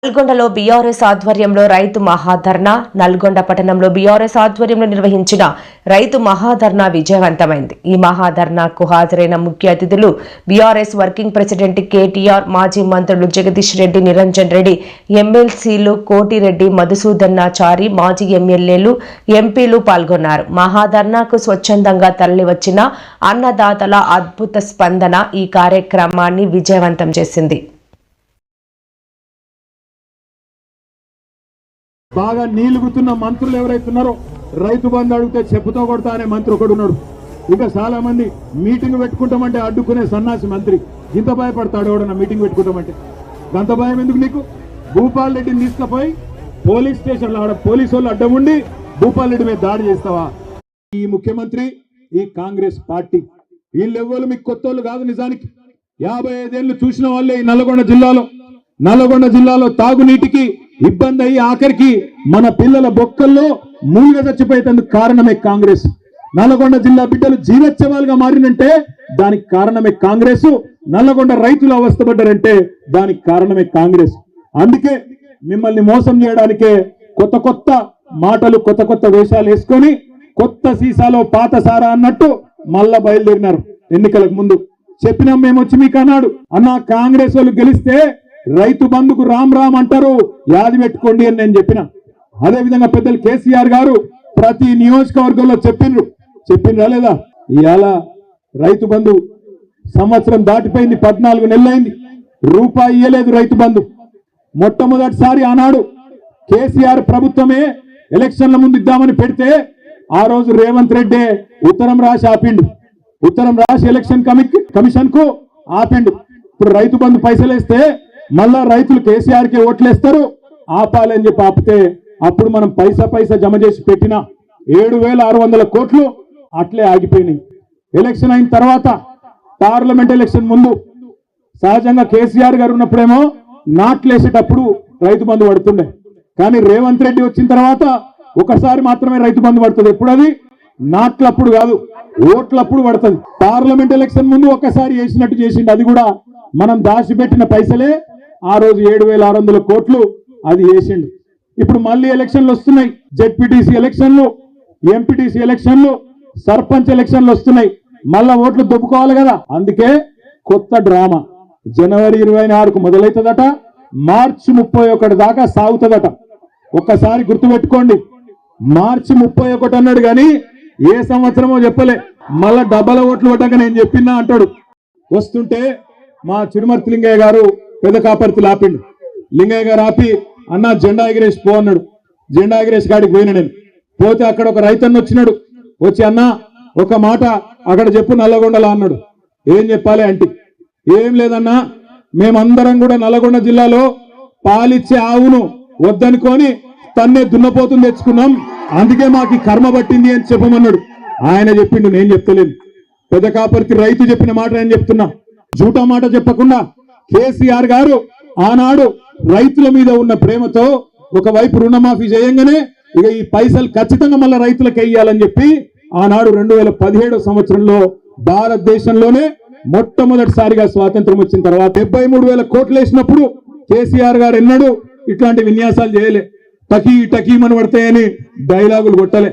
నల్గొండలో బీఆర్ఎస్ ఆధ్వర్యంలో రైతు మహాధర్నా. నల్గొండ పట్టణంలో బీఆర్ఎస్ ఆధ్వర్యంలో నిర్వహించిన రైతు మహాధర్నా విజయవంతమైంది. ఈ మహాధర్నాకు హాజరైన ముఖ్య అతిథులు బీఆర్ఎస్ వర్కింగ్ ప్రెసిడెంట్ కేటీఆర్, మాజీ మంత్రులు జగదీష్ రెడ్డి, నిరంజన్ రెడ్డి, ఎమ్మెల్సీలు కోటిరెడ్డి, మధుసూదన్నాచారి, మాజీ ఎమ్మెల్యేలు, ఎంపీలు పాల్గొన్నారు. మహాధర్నాకు స్వచ్ఛందంగా తరలివచ్చిన అన్నదాతల అద్భుత స్పందన ఈ కార్యక్రమాన్ని విజయవంతం చేసింది. బాగా నీలుగుతున్న మంత్రులు ఎవరైతున్నారో రైతు బంధు అడిగితే చెప్పుతో కొడతా అనే మంత్రి ఒకడు ఉన్నాడు. ఇంకా చాలా మంది మీటింగ్ పెట్టుకుంటామంటే అడ్డుకునే సన్నాసి మంత్రి. ఇంత భయపడతాడు ఎవడన్నా మీటింగ్ పెట్టుకుంటామంటే? గంత భయం ఎందుకు నీకు? భూపాల్ రెడ్డిని తీసుకుపోయి పోలీస్ స్టేషన్లో ఆడ పోలీసు వాళ్ళు అడ్డం ఉండి భూపాల్ రెడ్డి మీద దాడి చేస్తావా? ఈ ముఖ్యమంత్రి, ఈ కాంగ్రెస్ పార్టీ వీళ్ళెవ్వరు మీకు కొత్త వాళ్ళు కాదు. నిజానికి 55 ఏళ్ళు చూసిన వాళ్ళే ఈ నల్గొండ జిల్లాలో తాగునీటికి ఇబ్బంది అయ్యి ఆఖరికి మన పిల్లల బొక్కల్లో మూలుగా చచ్చిపోయేందుకు కారణమే కాంగ్రెస్. నల్గొండ జిల్లా బిడ్డలు జీవోత్సవాలుగా మారినంటే దానికి కారణమే కాంగ్రెస్. నల్గొండ రైతులు అవస్థపడ్డారంటే దానికి కారణమే కాంగ్రెస్. అందుకే మిమ్మల్ని మోసం చేయడానికే కొత్త కొత్త మాటలు, కొత్త కొత్త వేషాలు వేసుకొని కొత్త సీసాలో పాత సారా అన్నట్టు మళ్ళా బయలుదేరినారు. ఎన్నికలకు ముందు చెప్పినాం మేము వచ్చి మీకు అన్నాడు, అన్న కాంగ్రెస్ వాళ్ళు గెలిస్తే రైతు బంధుకు రామ్ రామ్ అంటారు, యాది పెట్టుకోండి అని నేను చెప్పిన. అదేవిధంగా పెద్దలు కేసీఆర్ గారు ప్రతి నియోజకవర్గంలో చెప్పిండ్రా లేదా? ఇవాళ రైతు బంధు సంవత్సరం దాటిపోయింది, 14 నెలలైంది, రూపాయి ఇయ్యలేదు రైతు బంధు. మొట్టమొదటిసారి ఆనాడు కేసీఆర్ ప్రభుత్వమే ఎలక్షన్ల ముందు ఇద్దామని పెడితే ఆ రోజు రేవంత్ రెడ్డి ఉత్తరం రాసి ఆపిండు. ఉత్తరం రాసి ఎలక్షన్ కమిషన్ కు ఆపిండు. ఇప్పుడు రైతు బంధు పైసలు వేస్తే మళ్ళా రైతులు కేసీఆర్ కే ఓట్లేస్తారు, ఆపాలని చెప్పి ఆపితే అప్పుడు మనం పైసా జమ చేసి పెట్టిన 7,600 కోట్లు అట్లే ఆగిపోయినాయి. ఎలక్షన్ అయిన తర్వాత పార్లమెంట్ ఎలక్షన్ ముందు సహజంగా కేసీఆర్ గారు ఉన్నప్పుడేమో నాట్లేసేటప్పుడు రైతు బంధు పడుతుండే. కానీ రేవంత్ రెడ్డి వచ్చిన తర్వాత ఒకసారి మాత్రమే రైతు బంధు పడుతుంది. ఎప్పుడు? అది నాట్లప్పుడు కాదు, ఓట్లప్పుడు పడుతుంది. పార్లమెంట్ ఎలక్షన్ ముందు ఒక్కసారి వేసినట్టు చేసిండు. అది కూడా మనం దాచిపెట్టిన పైసలే ఆ రోజు 7,600 కోట్లు అది వేసిండు. ఇప్పుడు మళ్ళీ ఎలక్షన్లు వస్తున్నాయి. జెడ్పీటీసీ ఎలక్షన్లు, ఎంపీటీసీ ఎలక్షన్లు, సర్పంచ్ ఎలక్షన్లు వస్తున్నాయి. మళ్ళా ఓట్లు దొబ్బుకోవాలి కదా. అందుకే కొత్త డ్రామా జనవరి 24కు మొదలవుతుందట, మార్చి 31 దాకా సాగుతుందట. ఒక్కసారి గుర్తుపెట్టుకోండి, మార్చి 31 అన్నాడు కానీ ఏ సంవత్సరమో చెప్పలే. మళ్ళా డబ్బల ఓట్లు పడ్డాక నేను చెప్పినా అంటాడు. వస్తుంటే మా చిరుమర్తి లింగయ్య గారు పెద్ద కాపర్తి ఆపిండు. లింగయ్య గారు ఆపి, అన్న జెండా ఎగిరేసి పో అన్నాడు. జెండా ఎగిరేసి కాడికి పోయినా నేను. పోతే అక్కడ ఒక రైతన్న వచ్చినాడు. వచ్చి, అన్న ఒక మాట అక్కడ చెప్పు నల్లగొండలా అన్నాడు. ఏం చెప్పాలి అంటే, ఏం లేదన్నా, మేమందరం కూడా నల్లగొండ జిల్లాలో పాలిచ్చే ఆవును వద్దనుకొని తన్నే దున్నపోతుని తెచ్చుకున్నాం, అందుకే మాకు కర్మ పట్టింది అని చెప్పమన్నాడు. ఆయన చెప్పిండు, నేను చెప్తలేను. పెద్ద కాపర్తి రైతు చెప్పిన మాట నేను చెప్తున్నా. జూటా మాట చెప్పకుండా కేసీఆర్ గారు ఆనాడు రైతుల మీద ఉన్న ప్రేమతో ఒకవైపు రుణమాఫీ చేయంగానే ఇక ఈ పైసలు ఖచ్చితంగా మళ్ళీ రైతులకు వేయాలని చెప్పి ఆనాడు 2017 సంవత్సరంలో భారతదేశంలోనే మొట్టమొదటిసారిగా స్వాతంత్రం వచ్చిన తర్వాత 73,000 కోట్లు వేసినప్పుడు కేసీఆర్ గారు ఎన్నడూ ఇట్లాంటి విన్యాసాలు చేయలే. టకీ టకీమని పడతాయని డైలాగులు కొట్టలే.